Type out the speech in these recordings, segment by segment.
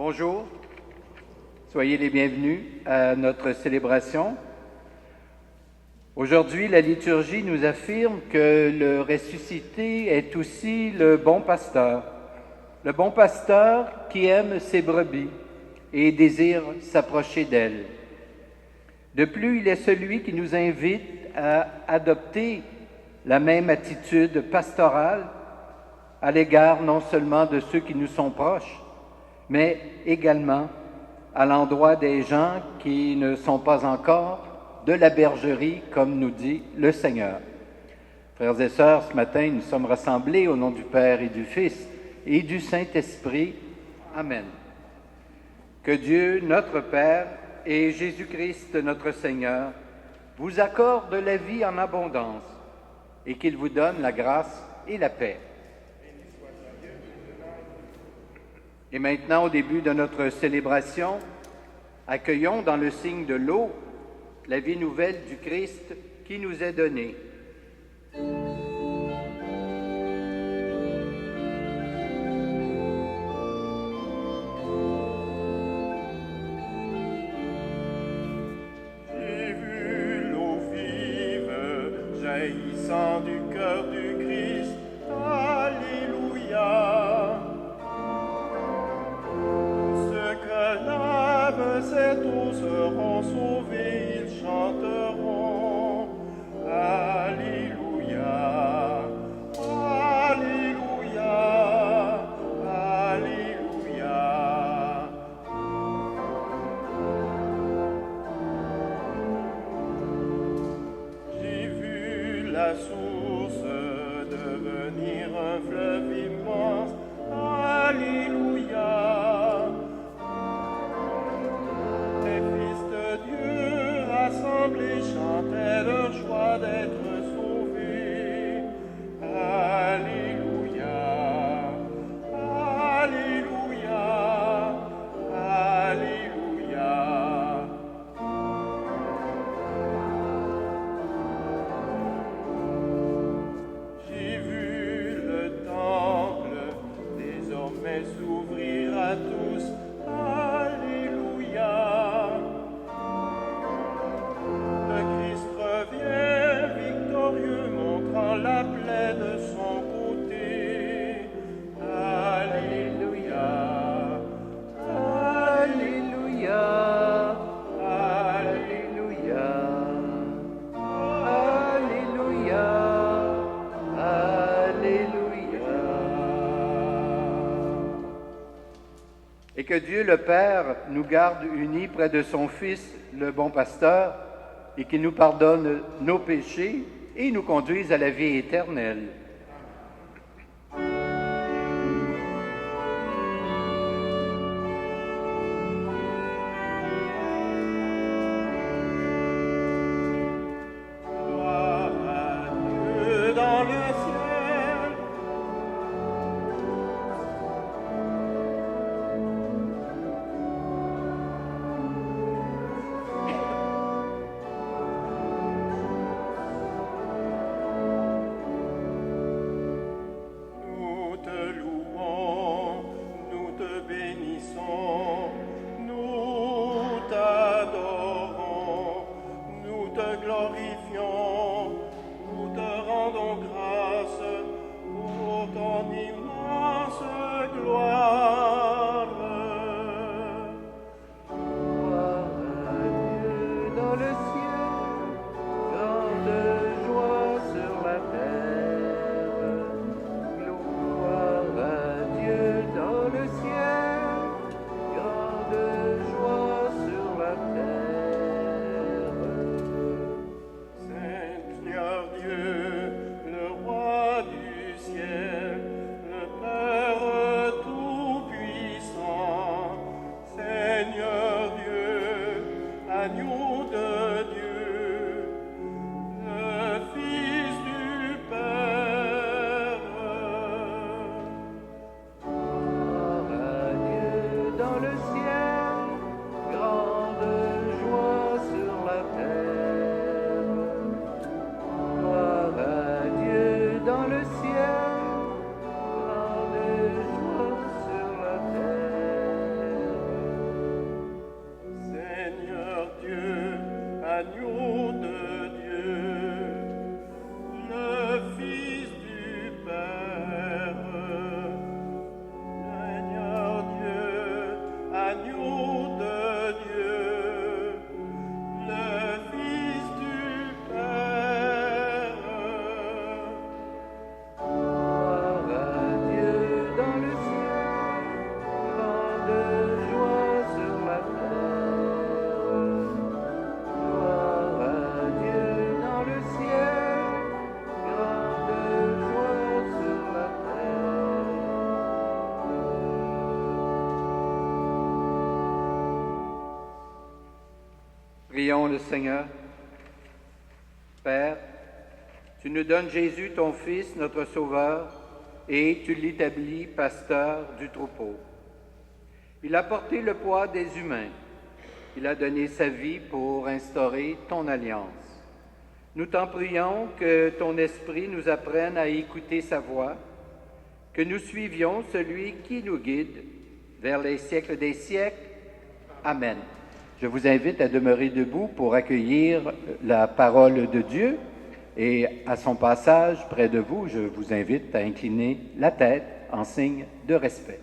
Bonjour, soyez les bienvenus à notre célébration. Aujourd'hui, la liturgie nous affirme que le ressuscité est aussi le bon pasteur qui aime ses brebis et désire s'approcher d'elles. De plus, il est celui qui nous invite à adopter la même attitude pastorale à l'égard non seulement de ceux qui nous sont proches, mais également à l'endroit des gens qui ne sont pas encore de la bergerie, comme nous dit le Seigneur. Frères et sœurs, ce matin, nous sommes rassemblés au nom du Père et du Fils et du Saint-Esprit. Amen. Que Dieu, notre Père, et Jésus-Christ, notre Seigneur, vous accordent la vie en abondance et qu'il vous donne la grâce et la paix. Et maintenant, au début de notre célébration, accueillons dans le signe de l'eau la vie nouvelle du Christ qui nous est donnée. J'ai vu l'eau vive jaillissant du cœur du Christ. Alléluia. Ceux que lave cette eau seront sauvés, ils chanteront. Alléluia. Alléluia. Alléluia. J'ai vu la source devenir un fleuve immense. Alléluia. Les fils de Dieu rassemblés chantaient leur joie d'être sauvés. Alléluia. Alléluia. Alléluia. J'ai vu le temple désormais s'ouvrir à tous. Alléluia. Le Christ revient victorieux, montrant la plaie de son côté. Alléluia. Alléluia, Alléluia, Alléluia, Alléluia. Et que Dieu le Père nous garde unis près de son Fils, le bon pasteur, et qu'il nous pardonne nos péchés et nous conduise à la vie éternelle. Gloire à Dieu dans le ciel. Prions le Seigneur. Père, tu nous donnes Jésus, ton Fils, notre Sauveur, et tu l'établis pasteur du troupeau. Il a porté le poids des humains. Il a donné sa vie pour instaurer ton alliance. Nous t'en prions que ton esprit nous apprenne à écouter sa voix, que nous suivions celui qui nous guide vers les siècles des siècles. Amen. Je vous invite à demeurer debout pour accueillir la parole de Dieu. Et à son passage près de vous, je vous invite à incliner la tête en signe de respect.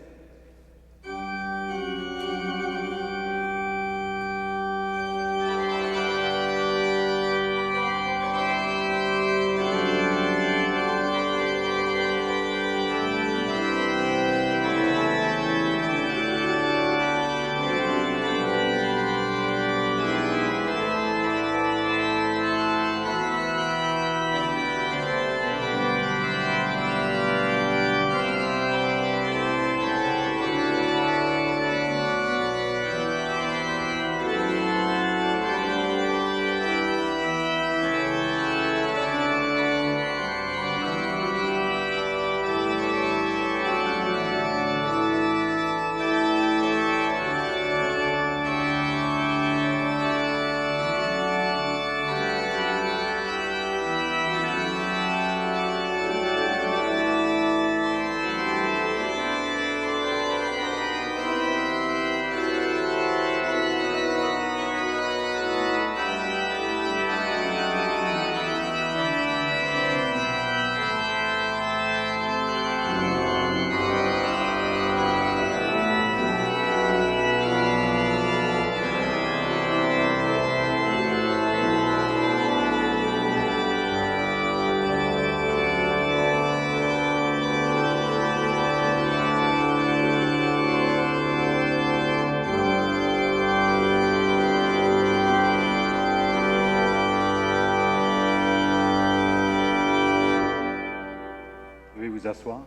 Vous asseoir.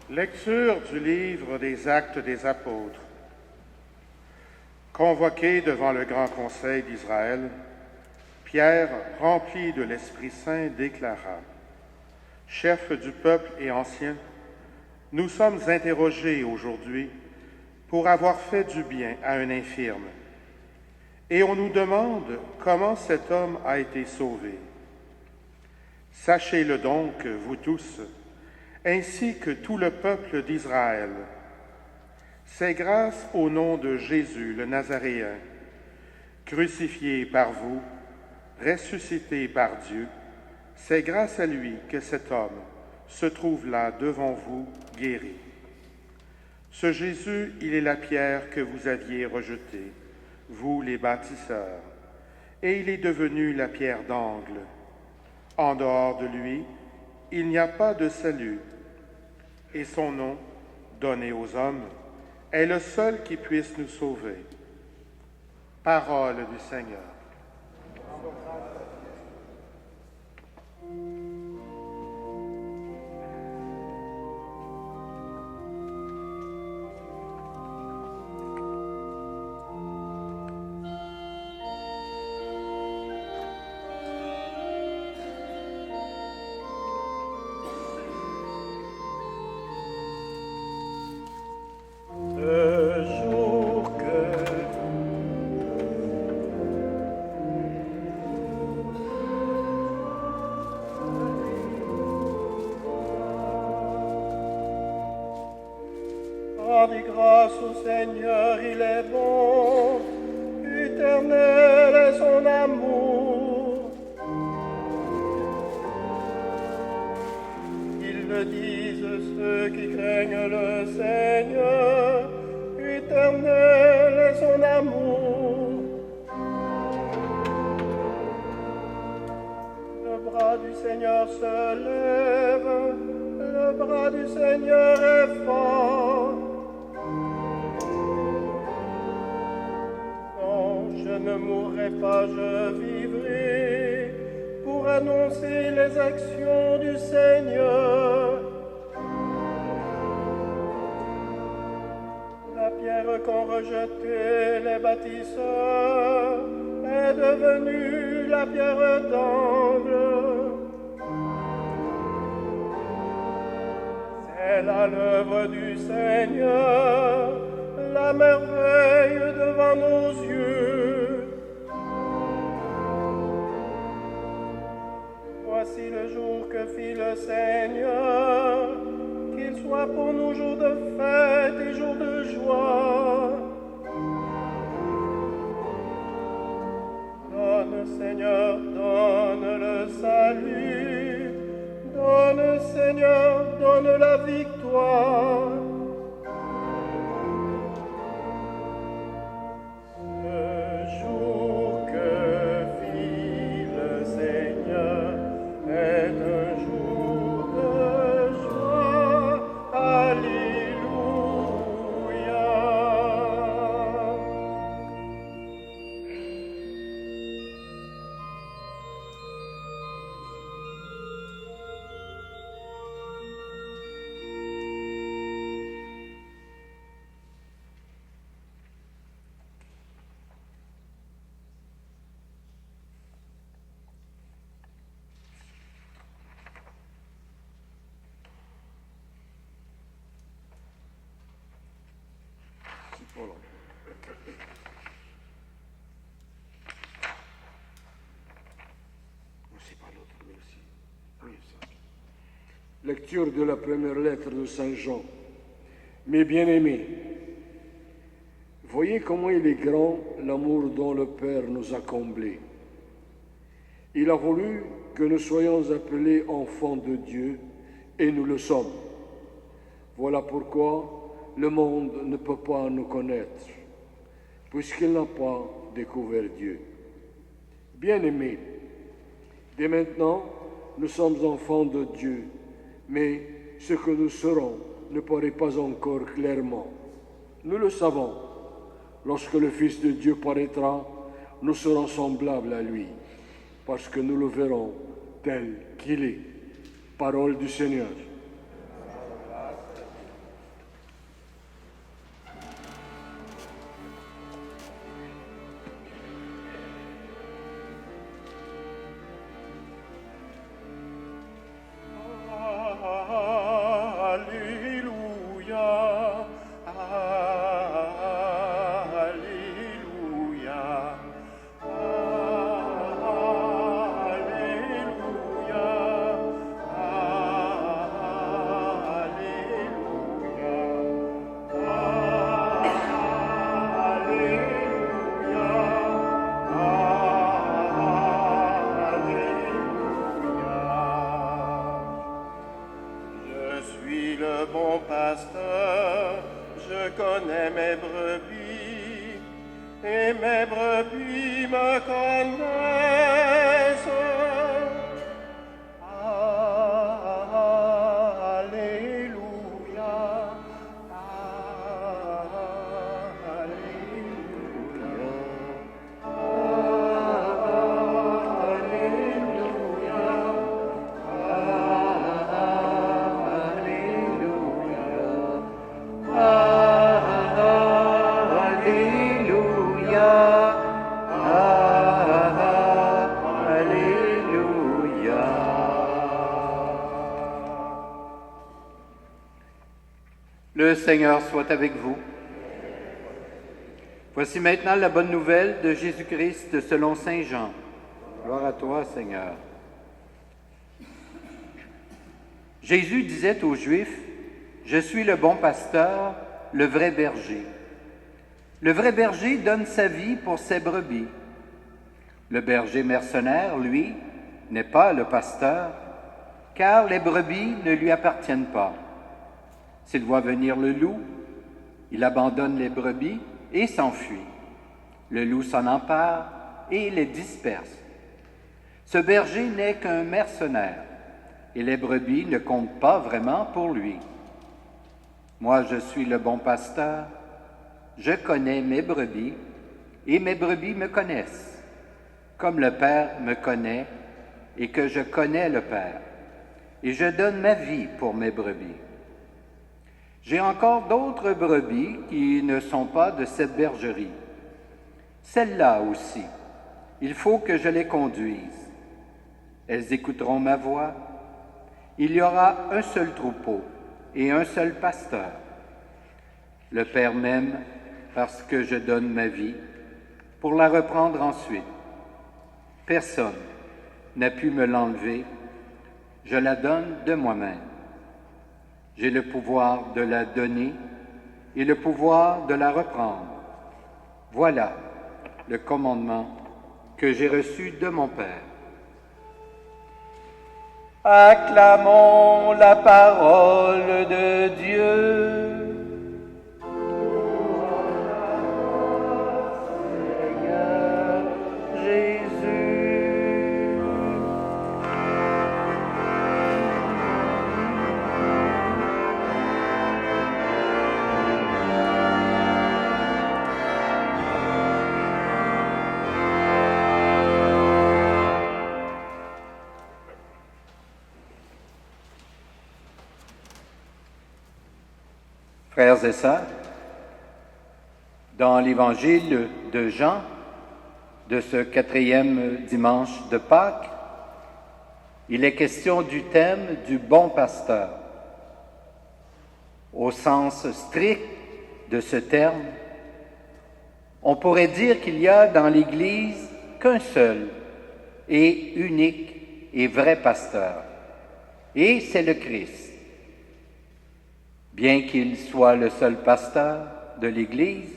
Lecture du livre des Actes des Apôtres. Convoqué devant le grand conseil d'Israël, Pierre, rempli de l'Esprit Saint, déclara: « Chefs du peuple et anciens, nous sommes interrogés aujourd'hui pour avoir fait du bien à un infirme, et on nous demande comment cet homme a été sauvé. Sachez-le donc, vous tous, ainsi que tout le peuple d'Israël. C'est grâce au nom de Jésus le Nazaréen, crucifié par vous, ressuscité par Dieu, c'est grâce à lui que cet homme se trouve là devant vous, guéri. Ce Jésus, il est la pierre que vous aviez rejetée, vous les bâtisseurs, et il est devenu la pierre d'angle. En dehors de lui, il n'y a pas de salut, et son nom, donné aux hommes, est le seul qui puisse nous sauver. Parole du Seigneur. Rendez grâce au Seigneur, il est bon, éternel est son amour. Ils le disent ceux qui craignent le Seigneur, éternel est son amour. Le bras du Seigneur se lève, le bras du Seigneur est fort. Je ne mourrai pas, je vivrai pour annoncer les actions du Seigneur. La pierre qu'ont rejeté les bâtisseurs est devenue la pierre d'angle. C'est là l'œuvre du Seigneur, la merveille devant nos yeux. Voici le jour que fit le Seigneur, qu'il soit pour nous jour de fête et jour de joie. Donne, Seigneur, donne le salut. Donne, Seigneur, donne la victoire. Le jour que fit le Seigneur est un jour de joie. Alléluia. Voilà. C'est pas l'autre, merci. Oui, ça. Lecture de la première lettre de Saint Jean. Mes bien-aimés, voyez comment il est grand l'amour dont le Père nous a comblés. Il a voulu que nous soyons appelés enfants de Dieu, et nous le sommes. Voilà pourquoi le monde ne peut pas nous connaître, puisqu'il n'a pas découvert Dieu. Bien-aimés, dès maintenant, nous sommes enfants de Dieu, mais ce que nous serons ne paraît pas encore clairement. Nous le savons. Lorsque le Fils de Dieu paraîtra, nous serons semblables à lui, parce que nous le verrons tel qu'il est. Parole du Seigneur. Le Seigneur soit avec vous. Voici maintenant la bonne nouvelle de Jésus-Christ selon Saint Jean. Gloire à toi, Seigneur. Jésus disait aux Juifs, « Je suis le bon pasteur, le vrai berger. Le vrai berger donne sa vie pour ses brebis. Le berger mercenaire, lui, n'est pas le pasteur, car les brebis ne lui appartiennent pas. S'il voit venir le loup, il abandonne les brebis et s'enfuit. Le loup s'en empare et les disperse. Ce berger n'est qu'un mercenaire, et les brebis ne comptent pas vraiment pour lui. Moi, je suis le bon pasteur, je connais mes brebis, et mes brebis me connaissent, comme le Père me connaît, et que je connais le Père, et je donne ma vie pour mes brebis. J'ai encore d'autres brebis qui ne sont pas de cette bergerie. Celles-là aussi, il faut que je les conduise. Elles écouteront ma voix. Il y aura un seul troupeau et un seul pasteur. Le Père m'aime parce que je donne ma vie pour la reprendre ensuite. Personne n'a pu me l'enlever, je la donne de moi-même. J'ai le pouvoir de la donner et le pouvoir de la reprendre. Voilà le commandement que j'ai reçu de mon Père. Acclamons la parole de Dieu. Seigneur Jésus. Frères et sœurs, dans l'évangile de Jean, de ce 4e dimanche de Pâques, il est question du thème du bon pasteur. Au sens strict de ce terme, on pourrait dire qu'il y a dans l'Église qu'un seul et unique et vrai pasteur, et c'est le Christ. Bien qu'il soit le seul pasteur de l'Église,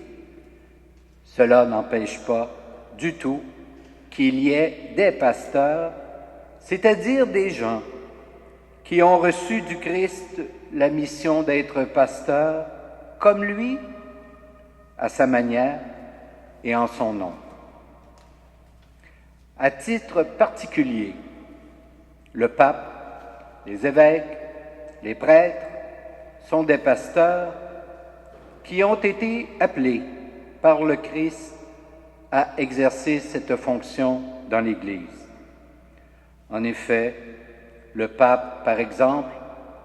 cela n'empêche pas du tout qu'il y ait des pasteurs, c'est-à-dire des gens qui ont reçu du Christ la mission d'être pasteurs comme lui, à sa manière et en son nom. À titre particulier, le pape, les évêques, les prêtres, sont des pasteurs qui ont été appelés par le Christ à exercer cette fonction dans l'Église. En effet, le pape, par exemple,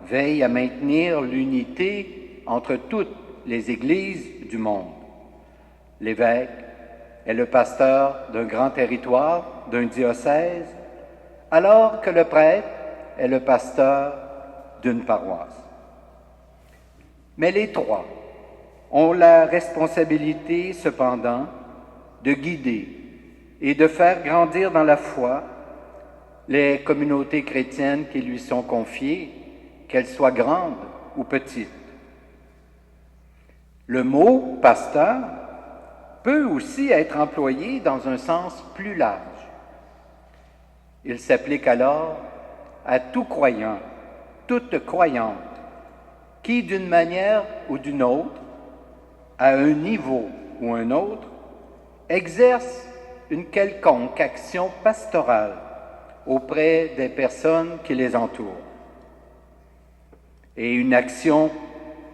veille à maintenir l'unité entre toutes les églises du monde. L'évêque est le pasteur d'un grand territoire, d'un diocèse, alors que le prêtre est le pasteur d'une paroisse. Mais les trois ont la responsabilité, cependant, de guider et de faire grandir dans la foi les communautés chrétiennes qui lui sont confiées, qu'elles soient grandes ou petites. Le mot « pasteur » peut aussi être employé dans un sens plus large. Il s'applique alors à tout croyant, toute croyante, qui, d'une manière ou d'une autre, à un niveau ou un autre, exerce une quelconque action pastorale auprès des personnes qui les entourent. Et une action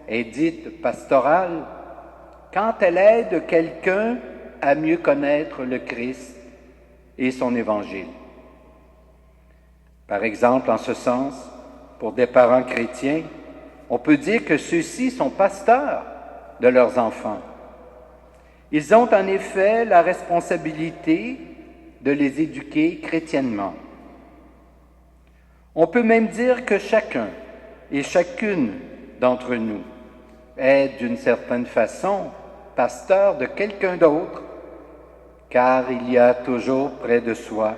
est dite pastorale quand elle aide quelqu'un à mieux connaître le Christ et son Évangile. Par exemple, en ce sens, pour des parents chrétiens, on peut dire que ceux-ci sont pasteurs de leurs enfants. Ils ont en effet la responsabilité de les éduquer chrétiennement. On peut même dire que chacun et chacune d'entre nous est d'une certaine façon pasteur de quelqu'un d'autre, car il y a toujours près de soi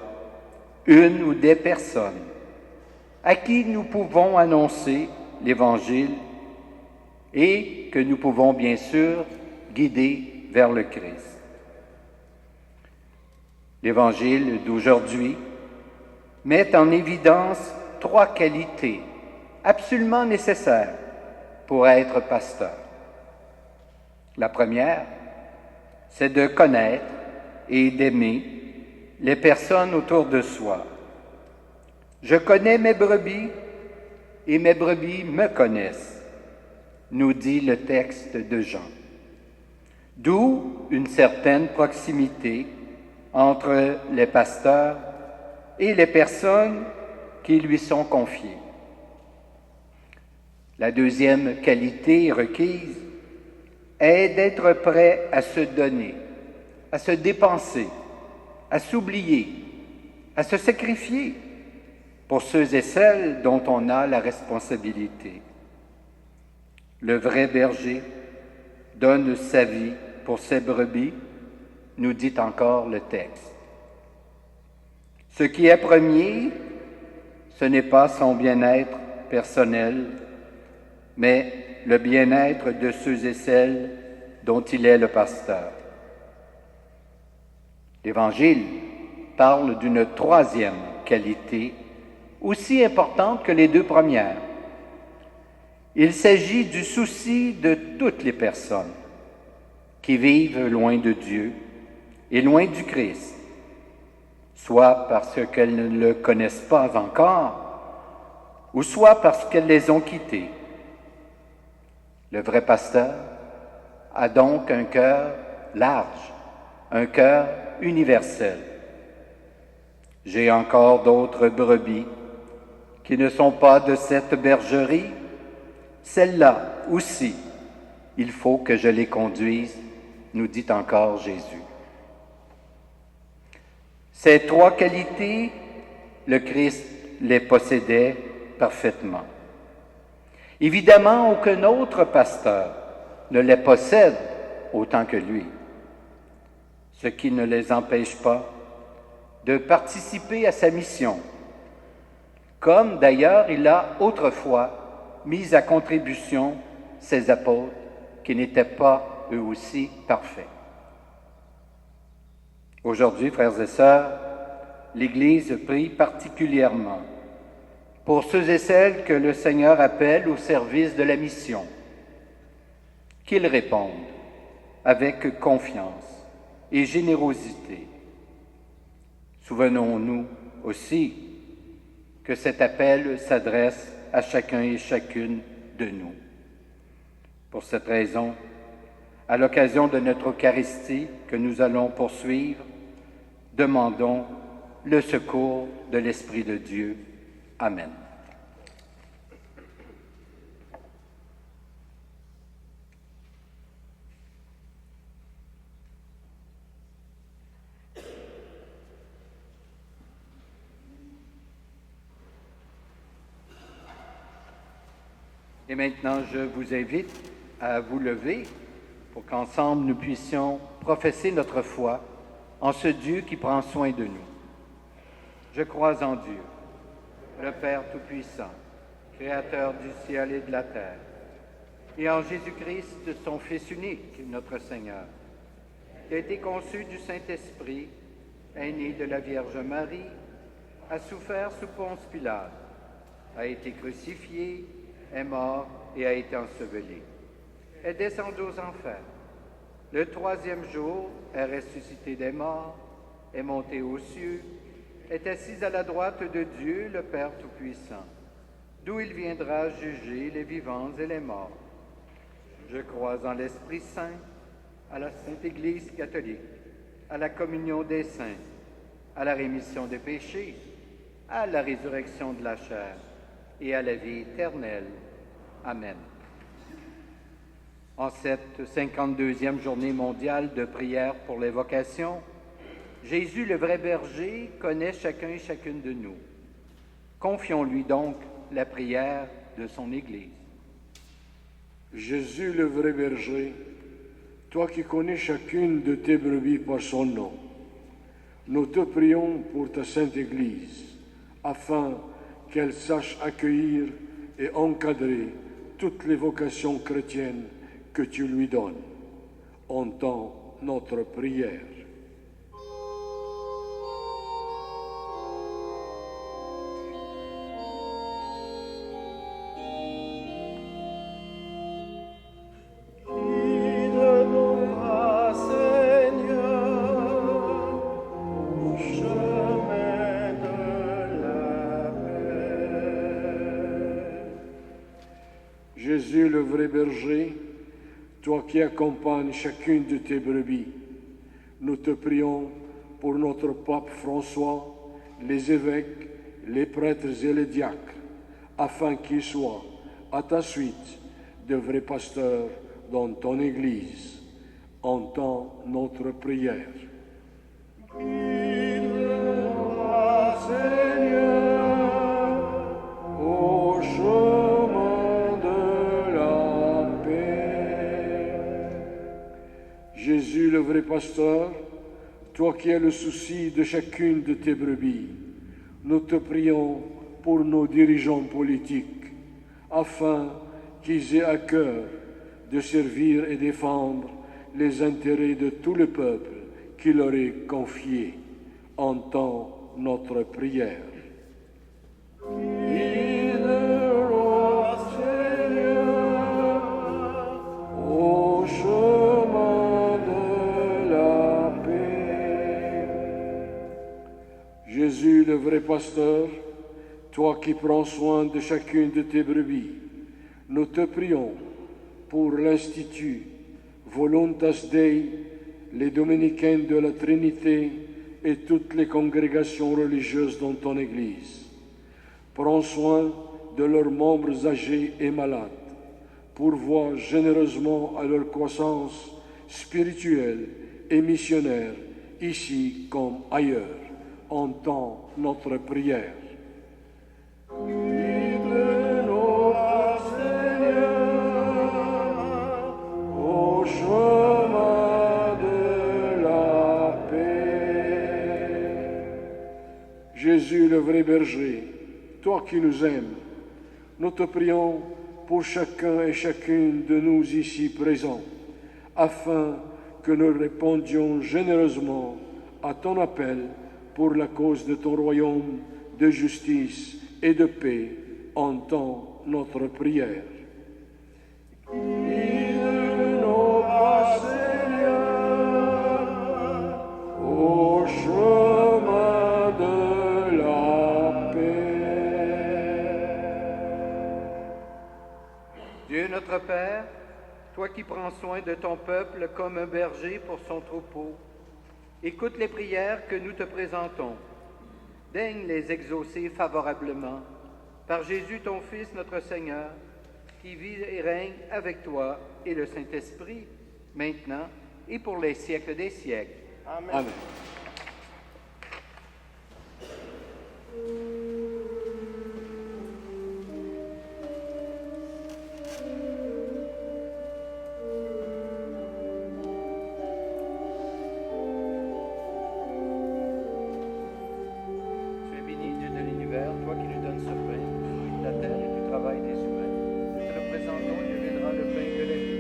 une ou des personnes à qui nous pouvons annoncer l'Évangile et que nous pouvons bien sûr guider vers le Christ. L'Évangile d'aujourd'hui met en évidence 3 qualités absolument nécessaires pour être pasteur. La première, c'est de connaître et d'aimer les personnes autour de soi. Je connais mes brebis et mes brebis me connaissent, nous dit le texte de Jean. D'où une certaine proximité entre les pasteurs et les personnes qui lui sont confiées. La deuxième qualité requise est d'être prêt à se donner, à se dépenser, à s'oublier, à se sacrifier pour ceux et celles dont on a la responsabilité. Le vrai berger donne sa vie pour ses brebis, nous dit encore le texte. Ce qui est premier, ce n'est pas son bien-être personnel, mais le bien-être de ceux et celles dont il est le pasteur. L'Évangile parle d'une troisième qualité, aussi importante que les deux premières. Il s'agit du souci de toutes les personnes qui vivent loin de Dieu et loin du Christ, soit parce qu'elles ne le connaissent pas encore, ou soit parce qu'elles les ont quittés. Le vrai pasteur a donc un cœur large, un cœur universel. J'ai encore d'autres brebis qui ne sont pas de cette bergerie. Celles-là aussi, il faut que je les conduise, nous dit encore Jésus. Ces trois qualités, le Christ les possédait parfaitement. Évidemment, aucun autre pasteur ne les possède autant que lui, ce qui ne les empêche pas de participer à sa mission, comme d'ailleurs il a autrefois mis à contribution ses apôtres qui n'étaient pas eux aussi parfaits. Aujourd'hui, frères et sœurs, l'Église prie particulièrement pour ceux et celles que le Seigneur appelle au service de la mission, qu'ils répondent avec confiance et générosité. Souvenons-nous aussi que cet appel s'adresse à chacun et chacune de nous. Pour cette raison, à l'occasion de notre Eucharistie que nous allons poursuivre, demandons le secours de l'Esprit de Dieu. Amen. Et maintenant, je vous invite à vous lever pour qu'ensemble nous puissions professer notre foi en ce Dieu qui prend soin de nous. Je crois en Dieu, le Père Tout-Puissant, Créateur du ciel et de la terre, et en Jésus-Christ, son Fils unique, notre Seigneur, qui a été conçu du Saint-Esprit, est né de la Vierge Marie, a souffert sous Ponce Pilate, a été crucifié, est mort et a été enseveli, est descendu aux enfers. Le troisième jour est ressuscité des morts, est monté aux cieux, est assis à la droite de Dieu, le Père Tout-Puissant, d'où il viendra juger les vivants et les morts. Je crois en l'Esprit Saint, à la Sainte Église catholique, à la communion des saints, à la rémission des péchés, à la résurrection de la chair et à la vie éternelle. Amen. En cette 52e journée mondiale de prière pour les vocations, Jésus, le vrai berger, connaît chacun et chacune de nous. Confions-lui donc la prière de son Église. Jésus, le vrai berger, toi qui connais chacune de tes brebis par son nom, nous te prions pour ta Sainte Église, afin qu'elle sache accueillir et encadrer toutes les vocations chrétiennes que tu lui donnes. Entends notre prière. Jésus, le vrai berger, toi qui accompagnes chacune de tes brebis, nous te prions pour notre pape François, les évêques, les prêtres et les diacres, afin qu'ils soient à ta suite de vrais pasteurs dans ton Église. Entends notre prière. Guide-moi, Seigneur, au chemin de la paix. Jésus, le vrai pasteur, toi qui as le souci de chacune de tes brebis, nous te prions pour nos dirigeants politiques, afin qu'ils aient à cœur de servir et défendre les intérêts de tout le peuple qui leur est confié. Entends notre prière. Guide-nous, Seigneur, au chemin de la paix. Jésus, le vrai pasteur, toi qui prends soin de chacune de tes brebis, nous te prions pour l'Institut Voluntas Dei, les dominicains de la Trinité et toutes les congrégations religieuses dans ton Église. Prends soin de leurs membres âgés et malades, pourvois généreusement à leur croissance spirituelle et missionnaire, ici comme ailleurs. Entends notre prière. Guide-nous, Seigneur, au chemin de la paix. Jésus, le vrai berger, toi qui nous aimes, nous te prions pour chacun et chacune de nous ici présents, afin que nous répondions généreusement à ton appel pour la cause de ton royaume de justice et de paix. Entends notre prière. Guide-nous, Seigneur, au chemin de la paix. Dieu notre Père, toi qui prends soin de ton peuple comme un berger pour son troupeau, écoute les prières que nous te présentons. Daigne les exaucer favorablement par Jésus ton Fils, notre Seigneur, qui vit et règne avec toi et le Saint-Esprit, maintenant et pour les siècles des siècles. Amen. Amen. Toi qui nous donnes ce pain, fruit de la terre et du travail des humains, nous te le présentons et deviendra le pain de la vie.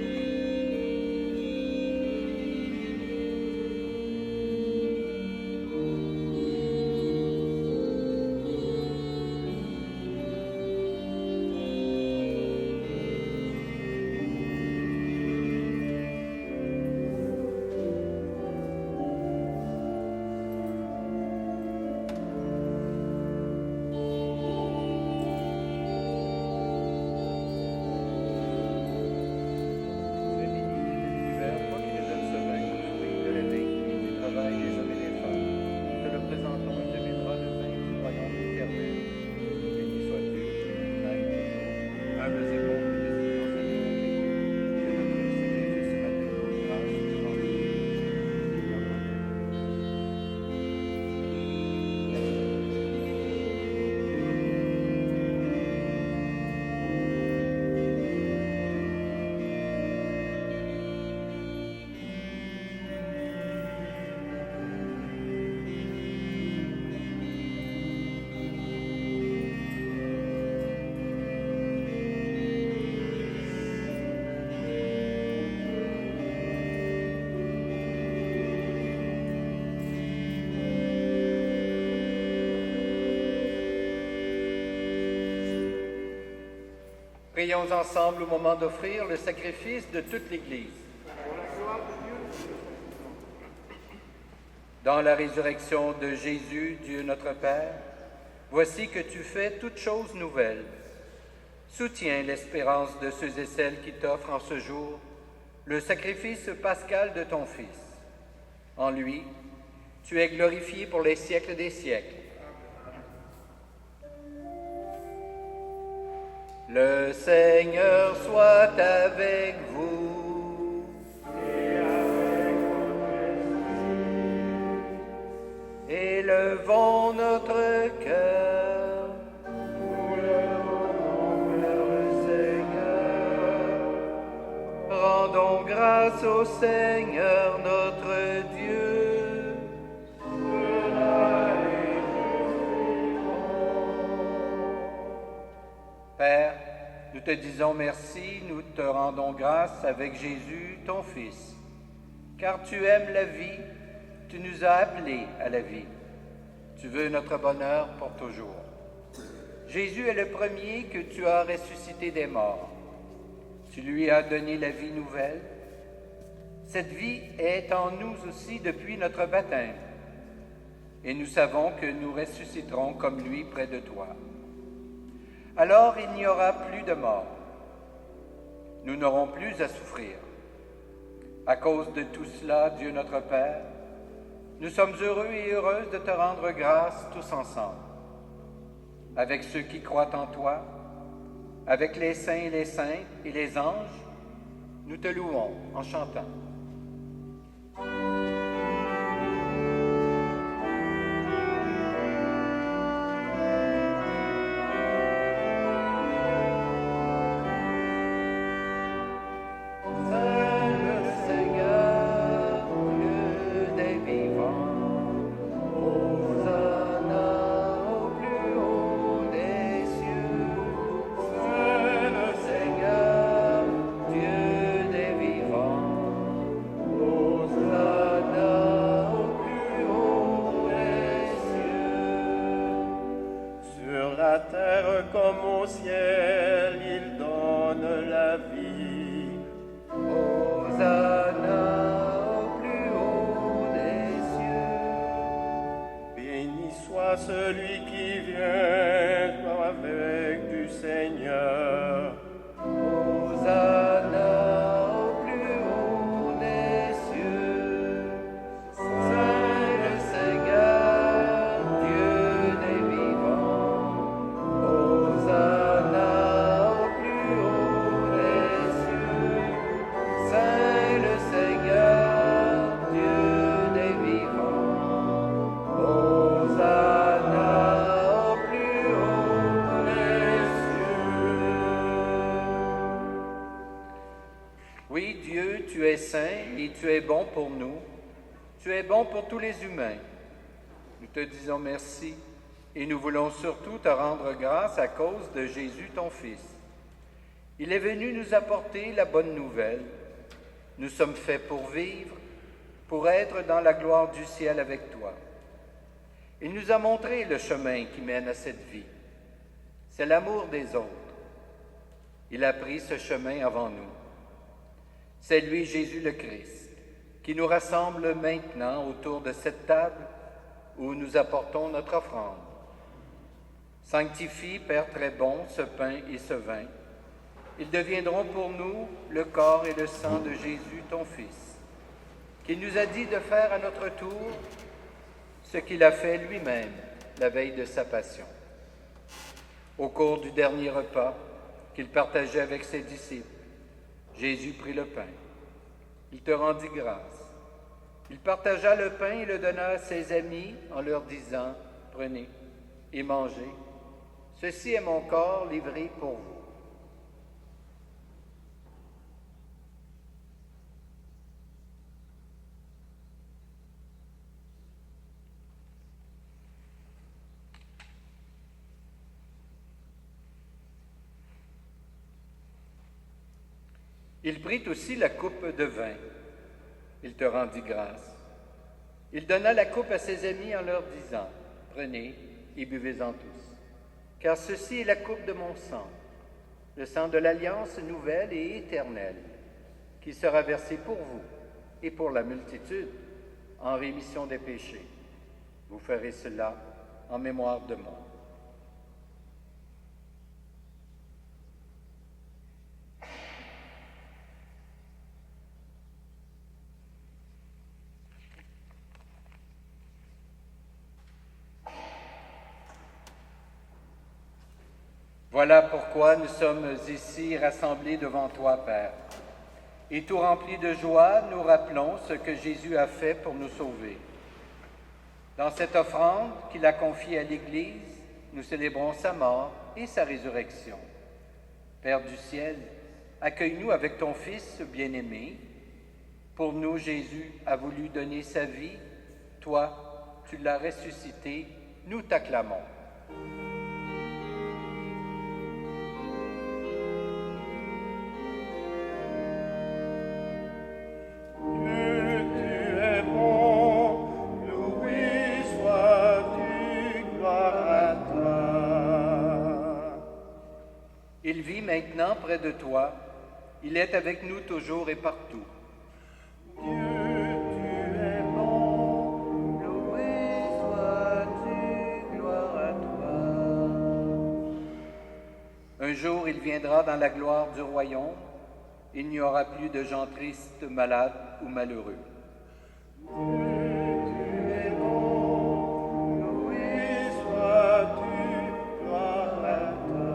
Prions ensemble au moment d'offrir le sacrifice de toute l'Église. Dans la résurrection de Jésus, Dieu notre Père, voici que tu fais toutes choses nouvelles. Soutiens l'espérance de ceux et celles qui t'offrent en ce jour le sacrifice pascal de ton Fils. En lui, tu es glorifié pour les siècles des siècles. Le Seigneur soit avec vous. Et avec votre esprit. Élevons notre cœur. Nous le Vers le Seigneur. Rendons grâce au Seigneur notre Dieu. cela est Père, nous te disons merci, nous te rendons grâce avec Jésus, ton Fils. Car tu aimes la vie, tu nous as appelés à la vie. Tu veux notre bonheur pour toujours. Jésus est le premier que tu as ressuscité des morts. Tu lui as donné la vie nouvelle. Cette vie est en nous aussi depuis notre baptême. Et nous savons que nous ressusciterons comme lui près de toi. Alors il n'y aura plus de mort. Nous n'aurons plus à souffrir. À cause de tout cela, Dieu notre Père, nous sommes heureux et heureuses de te rendre grâce tous ensemble. Avec ceux qui croient en toi, avec les saints et les saintes et les anges, nous te louons en chantant. la terre comme au ciel, il donne la vie. Hosanna au plus haut des cieux. Béni soit celui qui vient avec du Seigneur. Hosanna au plus haut des cieux. Saint le Seigneur, Dieu des vivants. Hosanna au plus haut des cieux. Saint le Seigneur, Dieu des vivants. Hosanna au plus haut des cieux. Oui, Dieu, tu es saint et tu es bon pour nous. Tu es bon pour tous les humains. Nous te disons merci et nous voulons surtout te rendre grâce à cause de Jésus, ton Fils. Il est venu nous apporter la bonne nouvelle. Nous sommes faits pour vivre, pour être dans la gloire du ciel avec toi. Il nous a montré le chemin qui mène à cette vie. C'est l'amour des autres. Il a pris ce chemin avant nous. C'est lui, Jésus le Christ, qui nous rassemble maintenant autour de cette table où nous apportons notre offrande. Sanctifie, Père très bon, ce pain et ce vin. Ils deviendront pour nous le corps et le sang de Jésus, ton Fils, qui nous a dit de faire à notre tour ce qu'il a fait lui-même la veille de sa passion. Au cours du dernier repas qu'il partageait avec ses disciples, Jésus prit le pain. Il te rendit grâce. Il partagea le pain et le donna à ses amis en leur disant, « Prenez et mangez. Ceci est mon corps livré pour vous. » Il prit aussi la coupe de vin. Il te rendit grâce. Il donna la coupe à ses amis en leur disant, « Prenez et buvez-en tous, car ceci est la coupe de mon sang, le sang de l'alliance nouvelle et éternelle, qui sera versé pour vous et pour la multitude en rémission des péchés. Vous ferez cela en mémoire de moi. » Voilà pourquoi nous sommes ici rassemblés devant toi, Père. Et tout remplis de joie, nous rappelons ce que Jésus a fait pour nous sauver. Dans cette offrande qu'il a confiée à l'Église, nous célébrons sa mort et sa résurrection. Père du ciel, accueille-nous avec ton Fils bien-aimé. Pour nous, Jésus a voulu donner sa vie. Toi, tu l'as ressuscité. Nous t'acclamons. Il vit maintenant près de toi. Il est avec nous toujours et partout. Dieu, tu es bon, loué sois-tu, gloire à toi. Un jour, il viendra dans la gloire du royaume. Il n'y aura plus de gens tristes, malades ou malheureux. Dieu, tu es bon, loué sois-tu, gloire à toi.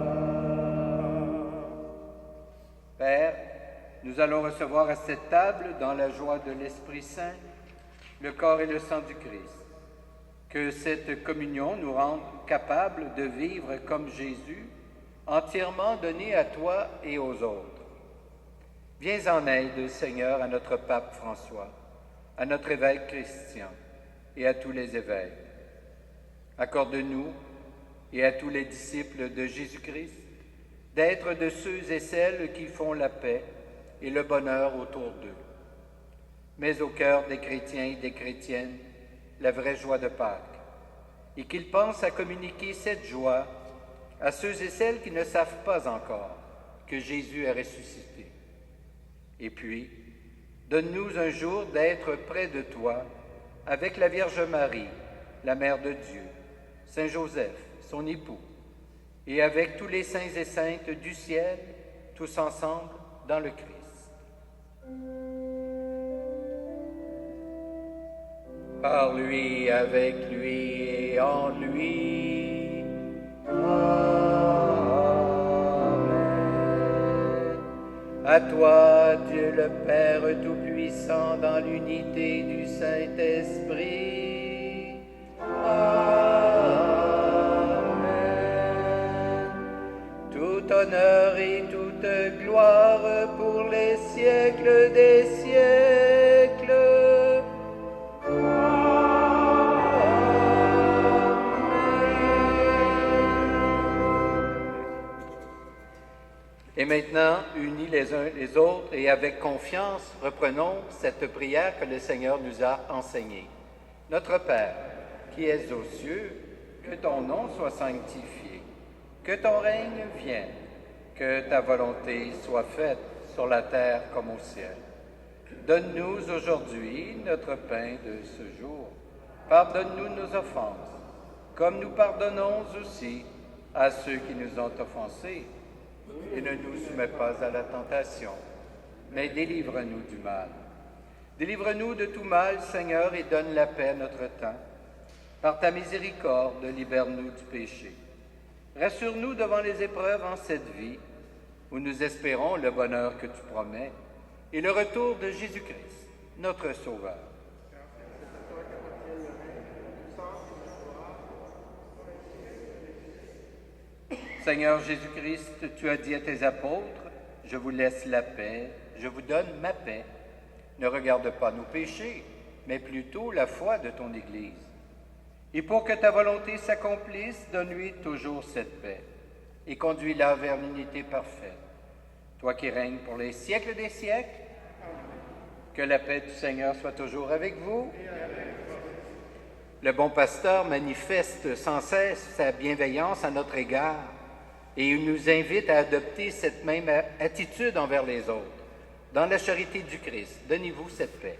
Père, nous allons recevoir à cette table, dans la joie de l'Esprit Saint, le corps et le sang du Christ. Que cette communion nous rende capables de vivre comme Jésus, entièrement donné à toi et aux autres. Viens en aide, Seigneur, à notre pape François, à notre évêque Christian et à tous les évêques. Accorde-nous et à tous les disciples de Jésus-Christ d'être de ceux et celles qui font la paix et le bonheur autour d'eux. Mets au cœur des chrétiens et des chrétiennes la vraie joie de Pâques, et qu'ils pensent à communiquer cette joie à ceux et celles qui ne savent pas encore que Jésus est ressuscité. Et puis, donne-nous un jour d'être près de toi avec la Vierge Marie, la Mère de Dieu, Saint Joseph, son époux, et avec tous les saints et saintes du ciel, tous ensemble dans le Christ. Par lui, avec lui et en lui. Amen. À toi, Dieu le Père Tout-Puissant, dans l'unité du Saint-Esprit. Amen. Tout honneur et toute gloire pour les siècles des siècles. Et maintenant, unis les uns les autres et avec confiance, reprenons cette prière que le Seigneur nous a enseignée. Notre Père, qui es aux cieux, que ton nom soit sanctifié, que ton règne vienne, que ta volonté soit faite sur la terre comme au ciel. Donne-nous aujourd'hui notre pain de ce jour. Pardonne-nous nos offenses, comme nous pardonnons aussi à ceux qui nous ont offensés. Et ne nous soumets pas à la tentation, mais délivre-nous du mal. Délivre-nous de tout mal, Seigneur, et donne la paix à notre temps. Par ta miséricorde, libère-nous du péché. Rassure-nous devant les épreuves en cette vie, où nous espérons le bonheur que tu promets, et le retour de Jésus-Christ, notre Sauveur. Seigneur Jésus-Christ, tu as dit à tes apôtres, « Je vous laisse la paix, je vous donne ma paix. Ne regarde pas nos péchés, mais plutôt la foi de ton Église. Et pour que ta volonté s'accomplisse, donne-lui toujours cette paix, et conduis-la vers l'unité parfaite. Toi qui règnes pour les siècles des siècles, que la paix du Seigneur soit toujours avec vous. Le bon pasteur manifeste sans cesse sa bienveillance à notre égard, et il nous invite à adopter cette même attitude envers les autres. Dans la charité du Christ, donnez-vous cette paix.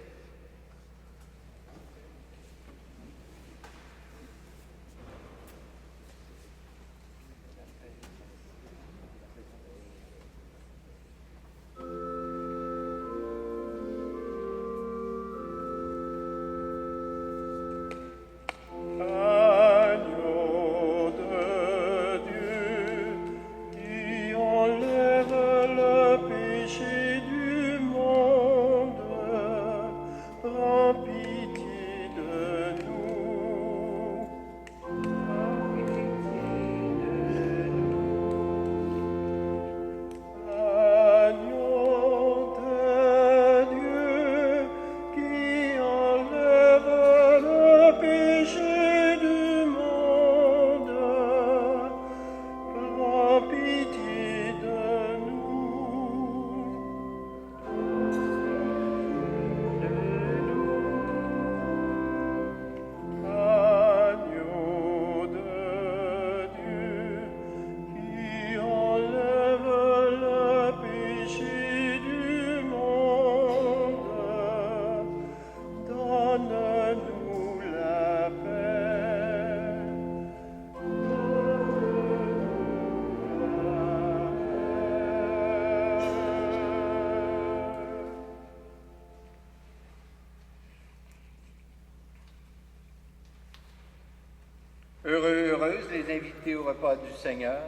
goûter au repas du Seigneur.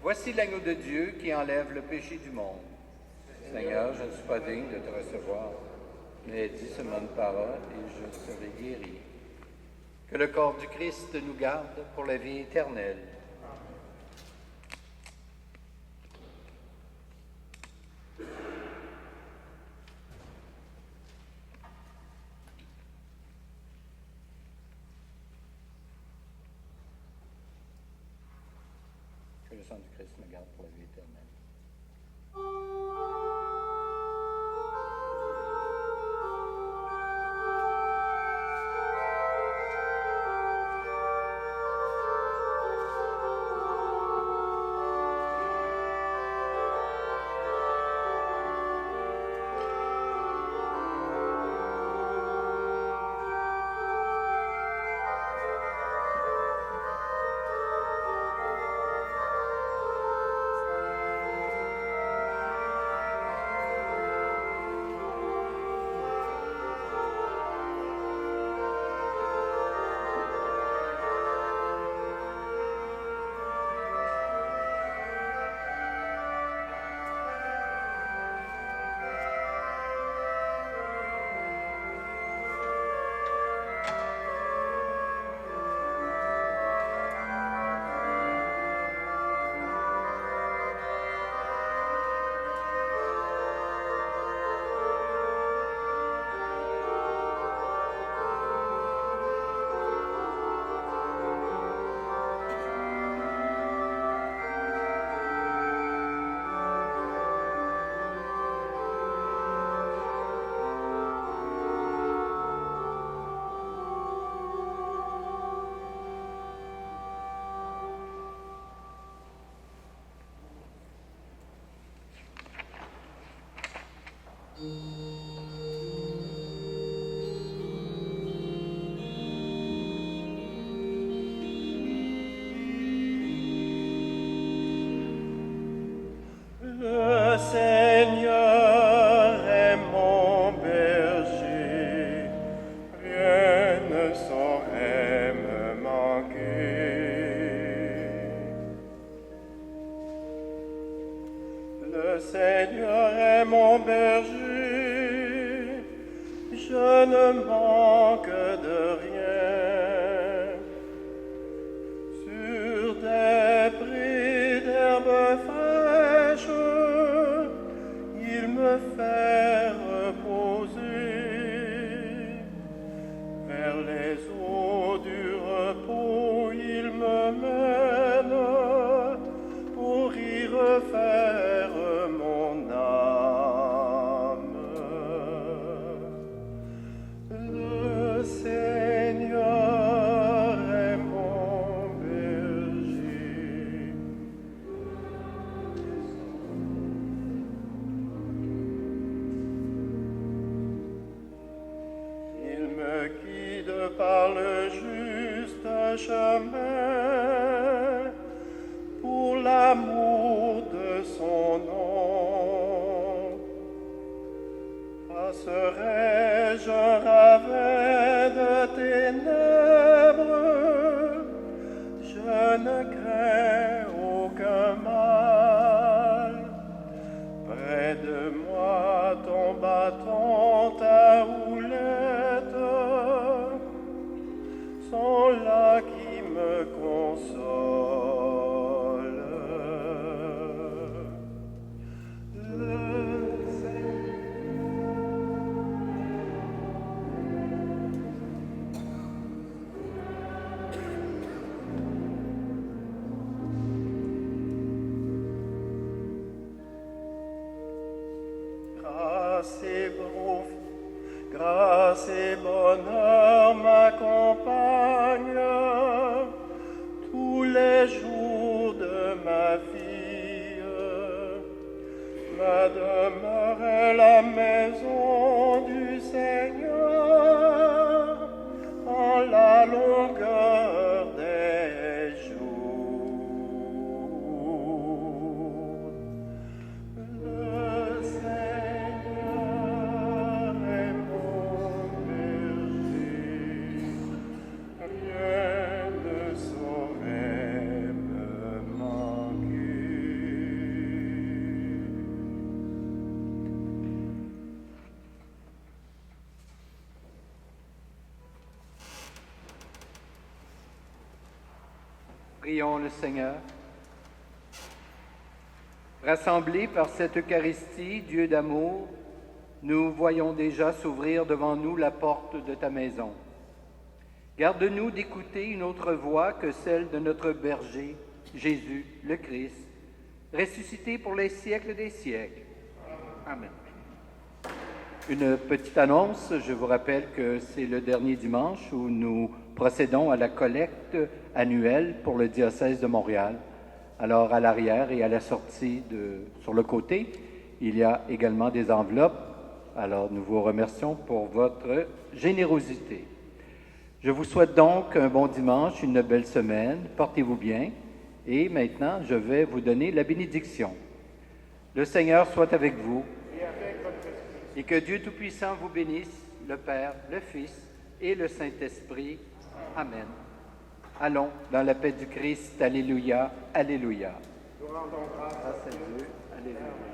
Voici l'agneau de Dieu qui enlève le péché du monde. Seigneur, je ne suis pas digne de te recevoir, mais dis seulement une parole et je serai guéri. Que le corps du Christ nous garde pour la vie éternelle. Que le sang du Christ me garde pour la vie éternelle. Le Seigneur est mon berger, rien ne saurait me manquer. Le Seigneur est mon berger, je ne manque de rien. Sur des prés d'herbes fraîches, il me fait reposer. Vers les eaux du repos, il me mène pour y refaire mon âme. Le Seigneur est mon berger. Il me guide par le juste chemin pour l'amour de son nom. Passerai-je un ravin de ténèbres, je ne crains aucun mal. Près de moi ton bâton, ta houlette sont là qui me consolent. Le grâce et bonheur m'accompagnent tous les jours de ma vie. Ma demeure est la maison du Seigneur en la longueur des jours. Le Seigneur est mon berger, rien ne saurait me Prions le Seigneur. Rassemblés par cette Eucharistie, Dieu d'amour, nous voyons déjà s'ouvrir devant nous la porte de ta maison. Garde-nous d'écouter une autre voix que celle de notre berger, Jésus, le Christ, ressuscité pour les siècles des siècles. Amen. Une petite annonce, je vous rappelle que c'est le dernier dimanche où nous procédons à la collecte annuelle pour le diocèse de Montréal. Alors, à l'arrière et à la sortie sur le côté, il y a également des enveloppes. Alors, nous vous remercions pour votre générosité. Je vous souhaite donc un bon dimanche, une belle semaine. Portez-vous bien. Et maintenant, je vais vous donner la bénédiction. Le Seigneur soit avec vous. Et avec votre esprit. Et que Dieu Tout-Puissant vous bénisse, le Père, le Fils et le Saint-Esprit. Amen. Allons dans la paix du Christ. Alléluia, alléluia. Nous rendons grâce Grâce à Dieu. Alléluia.